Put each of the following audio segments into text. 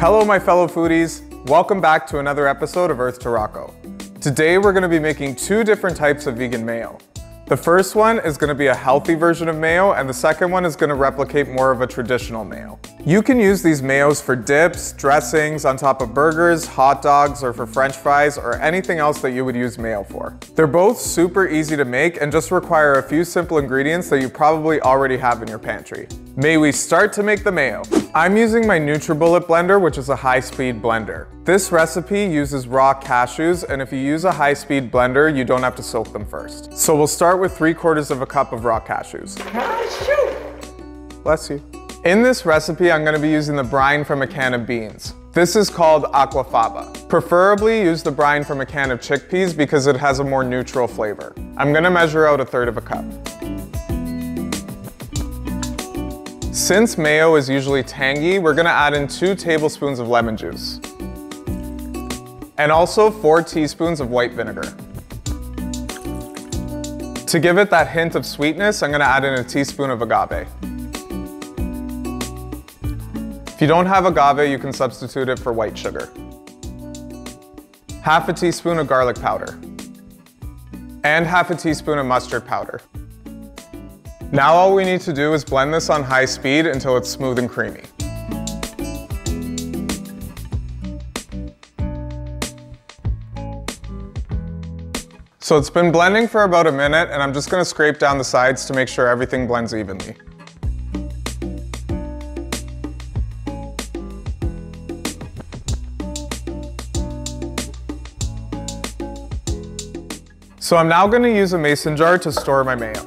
Hello my fellow foodies, welcome back to another episode of Earth to Rocco. Today we're going to be making two different types of vegan mayo. The first one is going to be a healthy version of mayo, and the second one is going to replicate more of a traditional mayo. You can use these mayos for dips, dressings, on top of burgers, hot dogs, or for french fries, or anything else that you would use mayo for. They're both super easy to make and just require a few simple ingredients that you probably already have in your pantry. May we start to make the mayo? I'm using my NutriBullet blender, which is a high-speed blender. This recipe uses raw cashews, and if you use a high-speed blender, you don't have to soak them first. So we'll start with 3/4 of a cup of raw cashews. Bless you. In this recipe, I'm going to be using the brine from a can of beans. This is called aquafaba. Preferably use the brine from a can of chickpeas because it has a more neutral flavor. I'm going to measure out 1/3 of a cup. Since mayo is usually tangy, we're going to add in 2 tablespoons of lemon juice. And also 4 teaspoons of white vinegar. To give it that hint of sweetness, I'm going to add in a teaspoon of agave. If you don't have agave, you can substitute it for white sugar. 1/2 teaspoon of garlic powder. And 1/2 teaspoon of mustard powder. Now all we need to do is blend this on high speed until it's smooth and creamy. So it's been blending for about a minute, and I'm just going to scrape down the sides to make sure everything blends evenly. So I'm now going to use a mason jar to store my mayo.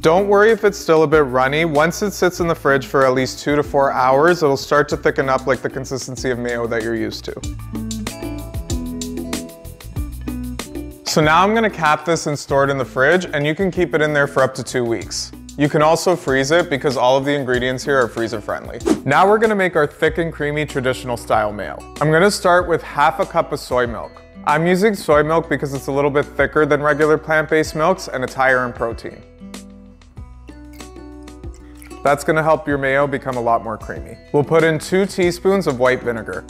Don't worry if it's still a bit runny. Once it sits in the fridge for at least 2 to 4 hours, it'll start to thicken up like the consistency of mayo that you're used to. So now I'm going to cap this and store it in the fridge, and you can keep it in there for up to 2 weeks. You can also freeze it because all of the ingredients here are freezer friendly. Now we're going to make our thick and creamy traditional style mayo. I'm going to start with 1/2 cup of soy milk. I'm using soy milk because it's a little bit thicker than regular plant-based milks and it's higher in protein. That's going to help your mayo become a lot more creamy. We'll put in 2 teaspoons of white vinegar.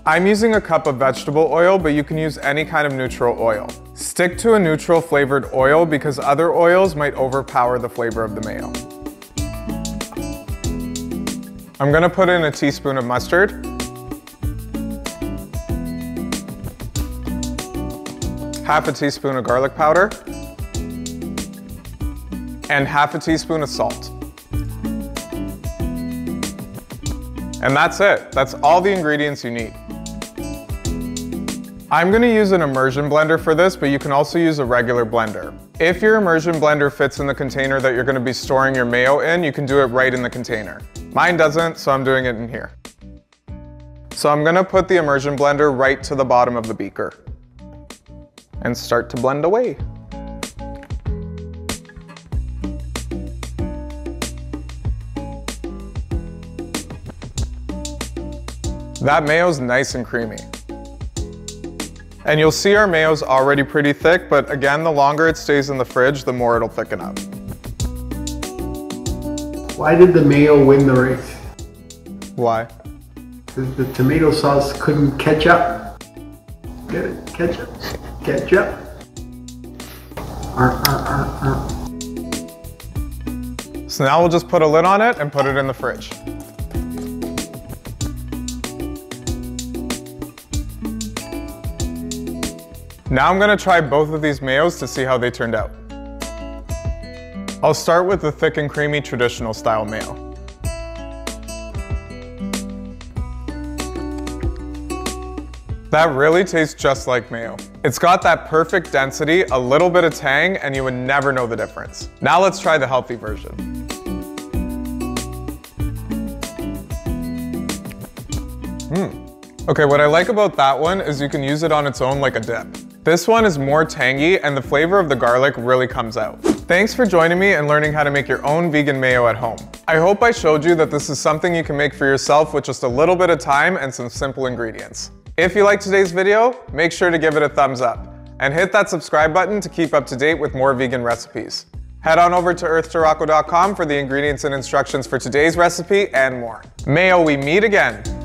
I'm using a cup of vegetable oil, but you can use any kind of neutral oil. Stick to a neutral flavored oil because other oils might overpower the flavor of the mayo. I'm going to put in a teaspoon of mustard. Half a teaspoon of garlic powder. And 1/2 teaspoon of salt. And that's it. That's all the ingredients you need. I'm going to use an immersion blender for this, but you can also use a regular blender. If your immersion blender fits in the container that you're going to be storing your mayo in, you can do it right in the container. Mine doesn't, so I'm doing it in here. So I'm going to put the immersion blender right to the bottom of the beaker and start to blend away. That mayo's nice and creamy. And you'll see our mayo's already pretty thick, but again, the longer it stays in the fridge, the more it'll thicken up. Why did the mayo win the race? Why? Because the tomato sauce couldn't catch up. Get it? Catch up. Catch up. So now we'll just put a lid on it and put it in the fridge. Now I'm going to try both of these mayos to see how they turned out. I'll start with the thick and creamy traditional style mayo. That really tastes just like mayo. It's got that perfect density, a little bit of tang, and you would never know the difference. Now let's try the healthy version. Okay, what I like about that one is you can use it on its own like a dip. This one is more tangy and the flavor of the garlic really comes out. Thanks for joining me and learning how to make your own vegan mayo at home. I hope I showed you that this is something you can make for yourself with just a little bit of time and some simple ingredients. If you liked today's video, make sure to give it a thumbs up. and hit that subscribe button to keep up to date with more vegan recipes. Head on over to earth2rocco.com for the ingredients and instructions for today's recipe and more. Mayo, we meet again.